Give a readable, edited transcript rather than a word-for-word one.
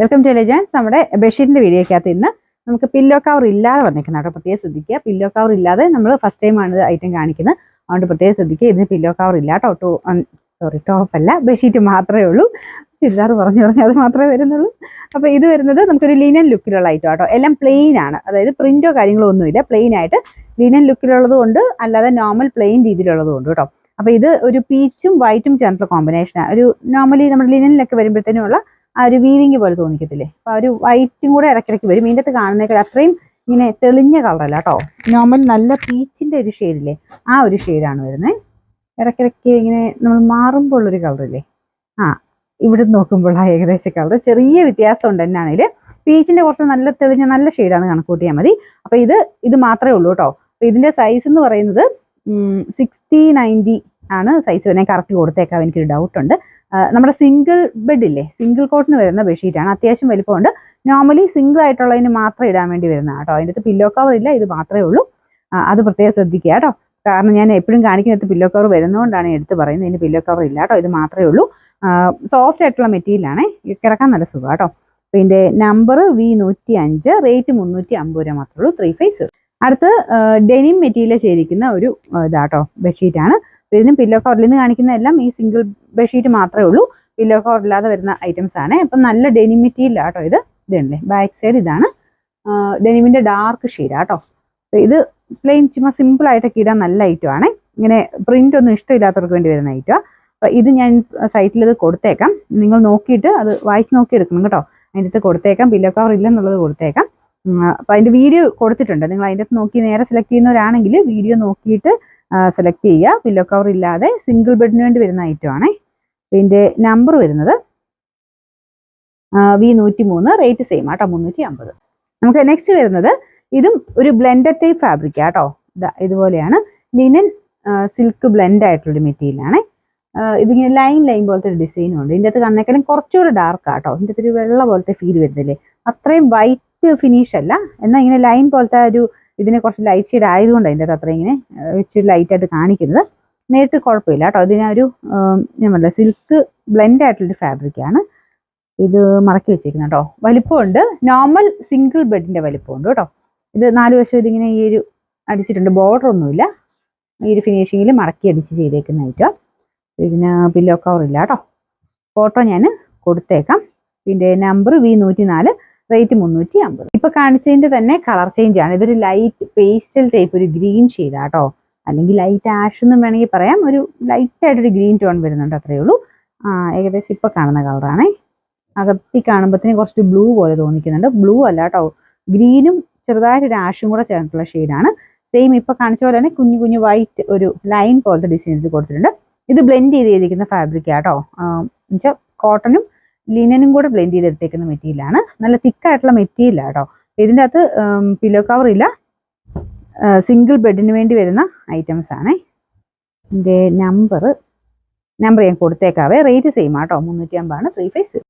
Welcome to legends. നമ്മുടെ ബെഡ്ഷീറ്റിന്റെ വീഡിയോക്കകത്ത് ഇന്ന് നമുക്ക് പില്ലോ കവർ ഇല്ലാതെ വന്നിരിക്കുന്നത് കേട്ടോ. പ്രത്യേകം ശ്രദ്ധിക്കുക. പില്ലോ കവർ ഇല്ലാതെ നമ്മൾ ഫസ്റ്റ് ടൈമാണ് ഇത് ഐറ്റം കാണിക്കുന്നത്. അതുകൊണ്ട് പ്രത്യേകം ശ്രദ്ധിക്കുക. ഇതിന് പില്ലോ കവർ ഇല്ല കേട്ടോ. ടോപ്പല്ല, ബെഡ്ഷീറ്റ് മാത്രമേ ഉള്ളൂ. ചുരിദാർ പറഞ്ഞു അത് മാത്രമേ വരുന്നുള്ളൂ. അപ്പോൾ ഇത് വരുന്നത് നമുക്കൊരു ലിനൻ ലുക്കിലുള്ള ഐറ്റം കേട്ടോ. എല്ലാം പ്ലെയിൻ ആണ്, അതായത് പ്രിന്റോ കാര്യങ്ങളോ ഒന്നുമില്ല. പ്ലെയിൻ ആയിട്ട് ലിനൻ ലുക്കിലുള്ളത് കൊണ്ട്, അല്ലാതെ നോർമൽ പ്ലെയിൻ രീതിയിലുള്ളത് കൊണ്ട് കേട്ടോ. അപ്പോൾ ഇത് ഒരു പീച്ചും വൈറ്റും ചേർന്നുള്ള കോമ്പിനേഷനാണ്. ഒരു നോർമലി നമ്മുടെ ലിനനിലൊക്കെ വരുമ്പോഴത്തേനുമുള്ള ആ ഒരു വീവിങ് പോലെ തോന്നിക്കത്തില്ലേ. അപ്പോൾ ആ ഒരു വൈറ്റും കൂടെ ഇടയ്ക്കിടയ്ക്ക് വരും. ഇതിൻ്റെ അകത്ത് കാണുന്നേക്കാൾ അത്രയും ഇങ്ങനെ തെളിഞ്ഞ കളറല്ല കേട്ടോ. നോർമൽ നല്ല പീച്ചിൻ്റെ ഒരു ഷെയ്ഡില്ലേ, ആ ഒരു ഷെയ്ഡാണ് വരുന്നത്. ഇടയ്ക്കിടയ്ക്ക് ഇങ്ങനെ നമ്മൾ മാറുമ്പോൾ ഉള്ളൊരു കളറില്ലേ, ഇവിടെ നോക്കുമ്പോൾ ആ ഏകദേശ കളർ ചെറിയ വ്യത്യാസമുണ്ട്. എന്നാണെങ്കിൽ പീച്ചിൻ്റെ കുറച്ച് നല്ല തെളിഞ്ഞ നല്ല ഷെയ്ഡാണ് കണക്ക് കൂട്ടിയാൽ മതി. അപ്പോൾ ഇത് മാത്രമേ ഉള്ളൂ കേട്ടോ. അപ്പോൾ ഇതിൻ്റെ സൈസ് എന്ന് പറയുന്നത് 60-90 ആണ് സൈസ് വരുന്നത്. കറക്റ്റ് കൊടുത്തേക്കാം, എനിക്കൊരു ഡൗട്ടുണ്ട്. നമ്മുടെ സിംഗിൾ ബെഡ് ഇല്ലേ, സിംഗിൾ കോട്ടിന് വരുന്ന ബെഡ്ഷീറ്റാണ്. അത്യാവശ്യം വലിപ്പമുണ്ട്. നോർമലി സിംഗിൾ ആയിട്ടുള്ളതിന് മാത്രം ഇടാൻ വേണ്ടി വരുന്നതാണ് കേട്ടോ. അതിൻ്റെ അകത്ത് പില്ലോ കവർ ഇല്ല, ഇത് മാത്രമേ ഉള്ളൂ. അത് പ്രത്യേകം ശ്രദ്ധിക്കുക കേട്ടോ. കാരണം ഞാൻ എപ്പോഴും കാണിക്കുന്നത് പില്ലോ കവർ വരുന്നതുകൊണ്ടാണ് എടുത്ത് പറയുന്നത്. ഇതിന് പില്ലോ കവർ ഇല്ല കേട്ടോ, ഇത് മാത്രമേ ഉള്ളൂ. സോഫ്റ്റ് ആയിട്ടുള്ള മെറ്റീരിയലാണ്, കിടക്കാൻ നല്ല സുഖം കേട്ടോ. അപ്പോൾ ഇതിൻ്റെ നമ്പർ V105, റേറ്റ് 350 രൂപ മാത്രമേ ഉള്ളൂ. 3 അടുത്ത് ഡെനിം മെറ്റീരിയൽ ചെയ്തിരിക്കുന്ന ഒരു ഇതാട്ടോ ബെഡ്ഷീറ്റാണ്. ഇതിനും പില്ലോ കവറിൽ നിന്ന് കാണിക്കുന്ന എല്ലാം ഈ സിംഗിൾ ബെഡ്ഷീറ്റ് മാത്രമേ ഉള്ളൂ. പില്ലോ കവർ ഇല്ലാതെ വരുന്ന ഐറ്റംസ് ആണ്. അപ്പം നല്ല ഡെനിം മെറ്റീരിയൽ ആട്ടോ. ഇതുണ്ടല്ലേ ബാക്ക് സൈഡ്, ഇതാണ് ഡെനിമിൻ്റെ ഡാർക്ക് ഷെയ്ഡാട്ടോ. ഇത് പ്ലെയിൻ ചുമ്മാ സിമ്പിളായിട്ടൊക്കെ ഇടാൻ നല്ല ഐറ്റം ആണ്. ഇങ്ങനെ പ്രിന്റ് ഒന്നും ഇഷ്ടമില്ലാത്തവർക്ക് വേണ്ടി വരുന്ന ഐറ്റമാണ്. അപ്പം ഇത് ഞാൻ സൈറ്റിൽ ഇത് കൊടുത്തേക്കാം. നിങ്ങൾ നോക്കിയിട്ട് അത് വായിച്ച് നോക്കി എടുക്കണം കേട്ടോ. അതിൻ്റെ അടുത്ത് കൊടുത്തേക്കാം. പില്ലോ കവർ ഇല്ലെന്നുള്ളത് കൊടുത്തേക്കാം. അപ്പം അതിൻ്റെ വീഡിയോ കൊടുത്തിട്ടുണ്ട്. നിങ്ങൾ അതിൻ്റെ അടുത്ത് നോക്കി നേരെ സെലക്ട് ചെയ്യുന്നവരാണെങ്കിൽ വീഡിയോ നോക്കിയിട്ട് സെലക്ട് ചെയ്യുക. പില്ലോ കവർ ഇല്ലാതെ സിംഗിൾ ബെഡിന് വേണ്ടി വരുന്ന ഐറ്റം ആണേ. ഇതിൻ്റെ നമ്പർ വരുന്നത് V103, റേറ്റ് സെയിം ആട്ടോ, 350. നമുക്ക് നെക്സ്റ്റ് വരുന്നത് ഇതും ഒരു ബ്ലെൻഡഡ് ടൈപ്പ് ഫാബ്രിക് ആട്ടോ. ഇതുപോലെയാണ് ലിനൻ സിൽക്ക് ബ്ലെൻഡ് ആയിട്ടുള്ളൊരു മെറ്റീരിയലാണ്. ഇതിങ്ങനെ ലൈൻ പോലത്തെ ഒരു ഡിസൈനും ഉണ്ട്. ഇതിൻ്റെ അകത്ത് കണ്ണേക്കാളും കുറച്ചുകൂടെ ഡാർക്ക് ആട്ടോ. ഇതിൻ്റെ അകത്തൊരു വെള്ള പോലത്തെ ഫീൽ വരുന്നില്ലേ, അത്രയും വൈറ്റ് ഫിനിഷ് അല്ല, എന്നാൽ ഇങ്ങനെ ലൈൻ പോലത്തെ ഒരു ഇതിനെ കുറച്ച് ലൈറ്റ് ഷെയ്ഡ് ആയതുകൊണ്ട് അതിൻ്റെ അകത്ത് അത്ര ഇങ്ങനെ ഇച്ചിരി ലൈറ്റായിട്ട് കാണിക്കുന്നത്. നേരിട്ട് കുഴപ്പമില്ല കേട്ടോ. ഇതിനൊരു ഞാൻ പറഞ്ഞില്ല, സിൽക്ക് ബ്ലെൻഡ് ആയിട്ടുള്ളൊരു ഫാബ്രിക്കാണ്. ഇത് മടക്കി വെച്ചേക്കുന്നത് കേട്ടോ. വലിപ്പമുണ്ട്, നോർമൽ സിംഗിൾ ബെഡിൻ്റെ വലിപ്പമുണ്ട് കേട്ടോ. ഇത് 4 വശം ഇതിങ്ങനെ ഈ ഒരു അടിച്ചിട്ടുണ്ട്, ബോർഡർ ഒന്നുമില്ല. ഈ ഒരു ഫിനിഷിങ്ങിൽ മടക്കി അടിച്ച് ചെയ്തേക്കുന്ന ഐറ്റം. ഇതിന് പില്ലോ കവർ ഇല്ല കേട്ടോ. ഫോട്ടോ ഞാൻ കൊടുത്തേക്കാം. ഇതിൻ്റെ നമ്പർ V104, റേറ്റ് 350. ഇപ്പൊ കാണിച്ചതിന്റെ തന്നെ കളർ ചേഞ്ച് ആണ്. ഇതൊരു ലൈറ്റ് പേസ്റ്റൽ ടൈപ്പ് ഒരു ഗ്രീൻ ഷെയ്ഡാട്ടോ, അല്ലെങ്കിൽ ലൈറ്റ് ആഷ് എന്നും വേണമെങ്കിൽ പറയാം. ഒരു ലൈറ്റ് ആയിട്ടൊരു ഗ്രീൻ ടോൺ വരുന്നുണ്ട്, അത്രയേ ഉള്ളൂ. ഏകദേശം ഇപ്പൊ കാണുന്ന കളറാണേ. അകത്തി കാണുമ്പോഴത്തേന് കുറച്ച് ബ്ലൂ പോലെ തോന്നിക്കുന്നുണ്ട്. ബ്ലൂ അല്ല കേട്ടോ, ഗ്രീനും ചെറുതായിട്ടൊരു ആഷും കൂടെ ചേർന്നിട്ടുള്ള ഷെയ്ഡാണ്. സെയിം ഇപ്പൊ കാണിച്ച പോലെ തന്നെ കുഞ്ഞു കുഞ്ഞു വൈറ്റ് ഒരു ലൈൻ പോലത്തെ ഡിസൈൻസ് കൊടുത്തിട്ടുണ്ട്. ഇത് ബ്ലെൻഡ് ചെയ്തിരിക്കുന്ന ഫാബ്രിക് ആട്ടോ. എന്നുവെച്ചാൽ കോട്ടണും ലിനനും കൂടെ ബ്ലെൻഡ് ചെയ്തെടുത്തേക്കുന്ന മെറ്റീരിയലാണ്. നല്ല തിക്കായിട്ടുള്ള മെറ്റീരിയലാണ് കേട്ടോ. ഇതിൻ്റെ അകത്ത് പില്ലോ കവർ ഇല്ല, സിംഗിൾ ബെഡിന് വേണ്ടി വരുന്ന ഐറ്റംസ് ആണ്. ഇതിൻ്റെ നമ്പർ ഞാൻ കൊടുത്തേക്കാവേ. റേറ്റ് സെയിം ആട്ടോ, 350 ആണ്. 3